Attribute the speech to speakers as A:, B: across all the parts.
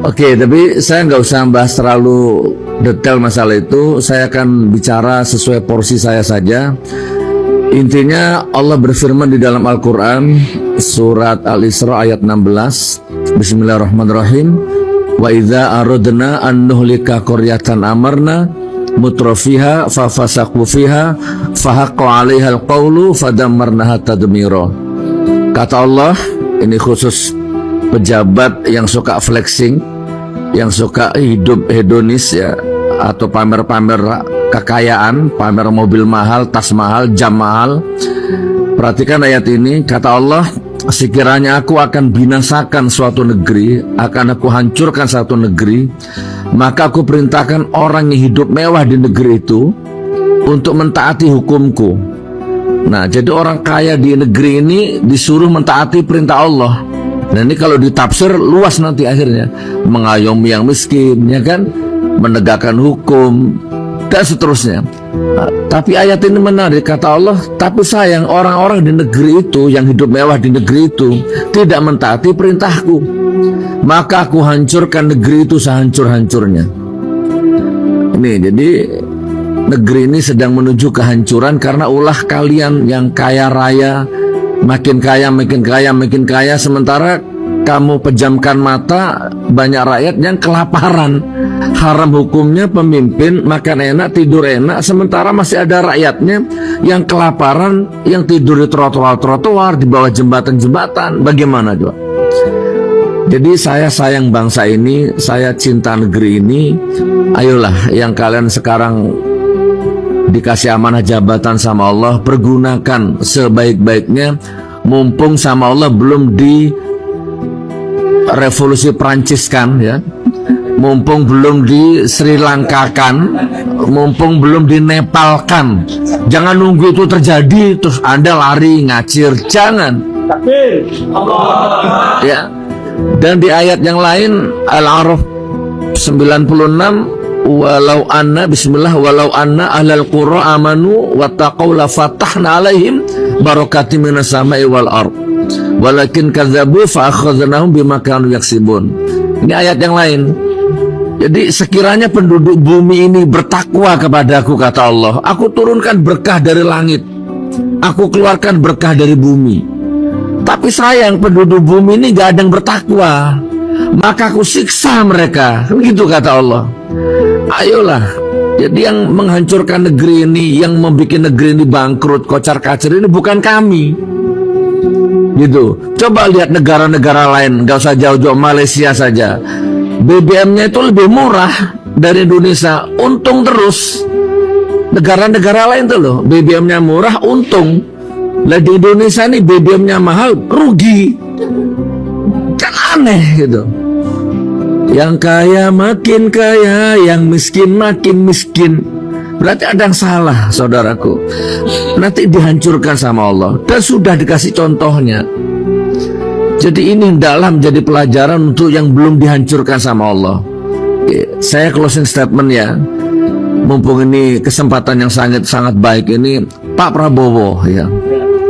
A: Oke, tapi saya nggak usah bahas terlalu detail masalah itu. Saya akan bicara sesuai porsi saya saja. Intinya Allah berfirman di dalam Al-Quran surat Al-Isra ayat 16. Bismillahirrahmanirrahim. Wa idza aradna an nuhlika qaryatan amarna mutrafiha fafasaqu fiha fahaqqa 'alaiha al-qawlu fadammarnaha tadmira. Kata Allah, ini khusus pejabat yang suka flexing, yang suka hidup hedonis ya, atau pamer-pamer kekayaan, pamer mobil mahal, tas mahal, jam mahal. Perhatikan ayat ini, kata Allah, sekiranya aku akan binasakan suatu negeri, akan aku hancurkan suatu negeri, maka aku perintahkan orang yang hidup mewah di negeri itu untuk mentaati hukumku. Nah, jadi orang kaya di negeri ini disuruh mentaati perintah Allah. Nah, ini kalau ditafsir luas nanti akhirnya, mengayomi yang miskin, ya kan, menegakkan hukum dan seterusnya. Nah, tapi ayat ini menarik, kata Allah, tapi sayang orang-orang di negeri itu yang hidup mewah di negeri itu tidak mentaati perintahku, maka aku hancurkan negeri itu sehancur-hancurnya. Ini jadi negeri ini sedang menuju kehancuran karena ulah kalian yang kaya raya, makin kaya, makin kaya, makin kaya, sementara kamu pejamkan mata banyak rakyat yang kelaparan. Haram hukumnya pemimpin makan enak, tidur enak, sementara masih ada rakyatnya yang kelaparan, yang tidur di trotoar-trotoar, di bawah jembatan-jembatan. Bagaimana coba? Jadi saya sayang bangsa ini, saya cinta negeri ini. Ayolah yang kalian sekarang dikasih amanah jabatan sama Allah, pergunakan sebaik-baiknya. Mumpung sama Allah belum di revolusi Prancis kan ya, mumpung belum di Sri Lankakan, mumpung belum di Nepalkan. Jangan nunggu itu terjadi terus Anda lari ngacir, jangan. Ya. Dan di ayat yang lain Al-A'raf 96, walau anna bismillah walau anna ahlal qura amanu wattaqau la fatahna alaihim barakatim minas sama'i wal ard walakin kadzabu fa akhadnahum bima kanu yaksibun. Ini ayat yang lain. Jadi sekiranya penduduk bumi ini bertakwa kepadaku, kata Allah, aku turunkan berkah dari langit, aku keluarkan berkah dari bumi. Tapi sayang penduduk bumi ini gak ada yang bertakwa, maka aku siksa mereka. Begitu kata Allah. Ayolah, jadi yang menghancurkan negeri ini, yang membuat negeri ini bangkrut, kocar-kacir ini bukan kami. Gitu. Coba lihat negara-negara lain, gak usah jauh-jauh, Malaysia saja. BBM-nya itu lebih murah dari Indonesia, untung terus. Negara-negara lain tuh loh, BBM-nya murah, untung. Lah di Indonesia nih BBM-nya mahal, rugi. Kan aneh gitu. Yang kaya makin kaya, yang miskin makin miskin. Berarti ada yang salah, saudaraku. Nanti dihancurkan sama Allah. Dan sudah dikasih contohnya. Jadi ini dalam jadi pelajaran untuk yang belum dihancurkan sama Allah. Saya closing statement ya. Mumpung ini kesempatan yang sangat baik ini, Pak Prabowo ya.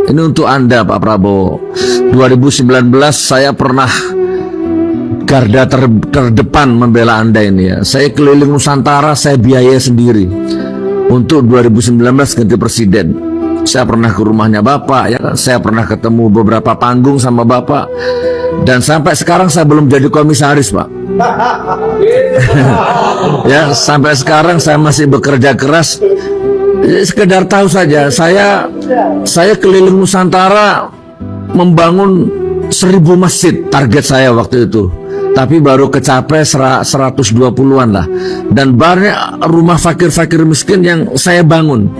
A: Ini untuk Anda Pak Prabowo. 2019 saya pernah garda terdepan membela Anda ini ya. Saya keliling Nusantara, saya biaya sendiri untuk 2019 ganti presiden. Saya pernah ke rumahnya Bapak ya, saya pernah ketemu beberapa panggung sama Bapak, dan sampai sekarang saya belum jadi komisaris Pak. Ya, sampai sekarang saya masih bekerja keras. Sekedar tahu saja, saya keliling Nusantara membangun 1000 masjid, target saya waktu itu. Tapi baru kecapai 120-an lah. Dan banyak rumah fakir-fakir miskin yang saya bangun.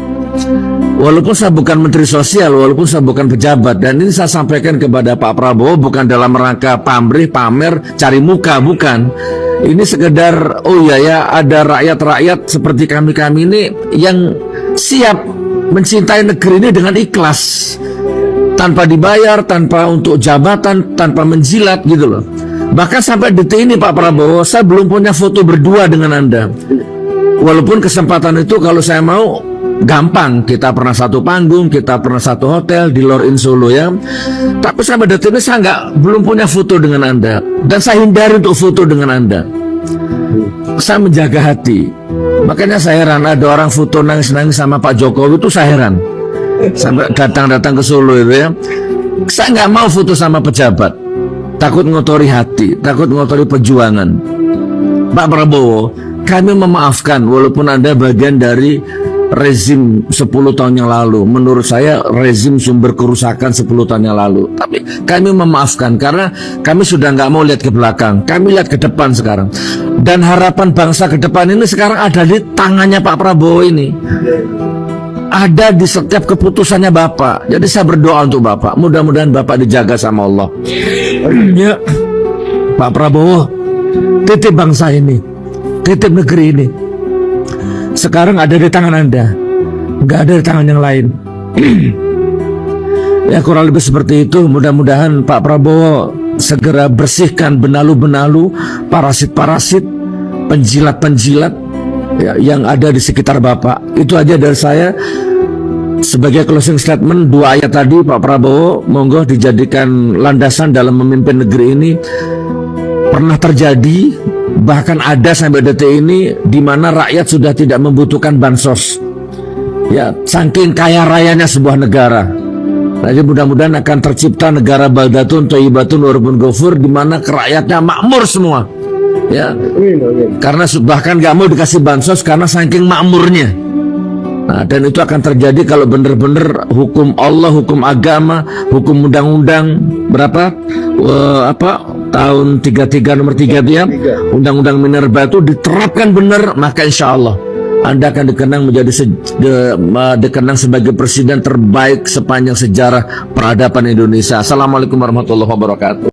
A: Walaupun saya bukan menteri sosial, walaupun saya bukan pejabat. Dan ini saya sampaikan kepada Pak Prabowo bukan dalam rangka pamrih, pamer, cari muka, bukan. Ini sekedar, oh ya ada rakyat-rakyat seperti kami-kami ini yang siap mencintai negeri ini dengan ikhlas, tanpa dibayar, tanpa untuk jabatan, tanpa menjilat gitu loh. Bahkan sampai detik ini Pak Prabowo, saya belum punya foto berdua dengan Anda. Walaupun kesempatan itu kalau saya mau gampang, kita pernah satu panggung, kita pernah satu hotel di Lor In Solo ya. Tapi sampai detik ini saya belum punya foto dengan Anda, dan saya hindari untuk foto dengan Anda. Saya menjaga hati. Makanya saya heran ada orang foto nangis-nangis sama Pak Jokowi, itu saya heran. Sampai datang ke Solo itu ya. Saya nggak mau foto sama pejabat, takut ngotori hati, takut ngotori perjuangan. Pak Prabowo, kami memaafkan walaupun Anda bagian dari rezim 10 tahun yang lalu. Menurut saya rezim sumber kerusakan 10 tahun yang lalu. Tapi kami memaafkan karena kami sudah nggak mau lihat ke belakang, kami lihat ke depan sekarang. Dan harapan bangsa ke depan ini sekarang ada di tangannya Pak Prabowo ini, ada di setiap keputusannya Bapak. Jadi saya berdoa untuk Bapak, mudah-mudahan Bapak dijaga sama Allah. Ya, Pak Prabowo, titip bangsa ini, titip negeri ini. Sekarang ada di tangan Anda, nggak ada di tangan yang lain. Ya kurang lebih seperti itu. Mudah-mudahan Pak Prabowo segera bersihkan benalu-benalu, parasit-parasit, penjilat-penjilat ya, yang ada di sekitar Bapak. Itu aja dari saya. Sebagai closing statement, 2 ayat tadi Pak Prabowo monggo dijadikan landasan dalam memimpin negeri ini. Pernah terjadi, bahkan ada sampai detik ini, di mana rakyat sudah tidak membutuhkan bansos. Ya, saking kaya rayanya sebuah negara. Jadi mudah-mudahan akan tercipta negara baldatun thayyibatun wa rabbun ghafur, di mana rakyatnya makmur semua. Ya, karena bahkan nggak mau dikasih bansos karena saking makmurnya. Nah, dan itu akan terjadi kalau benar-benar hukum Allah, hukum agama, hukum undang-undang berapa? Tahun 33 nomor 3 ya, undang-undang minerba itu diterapkan benar, maka insya Allah Anda akan dikenang sebagai presiden terbaik sepanjang sejarah peradaban Indonesia. Assalamualaikum warahmatullahi wabarakatuh.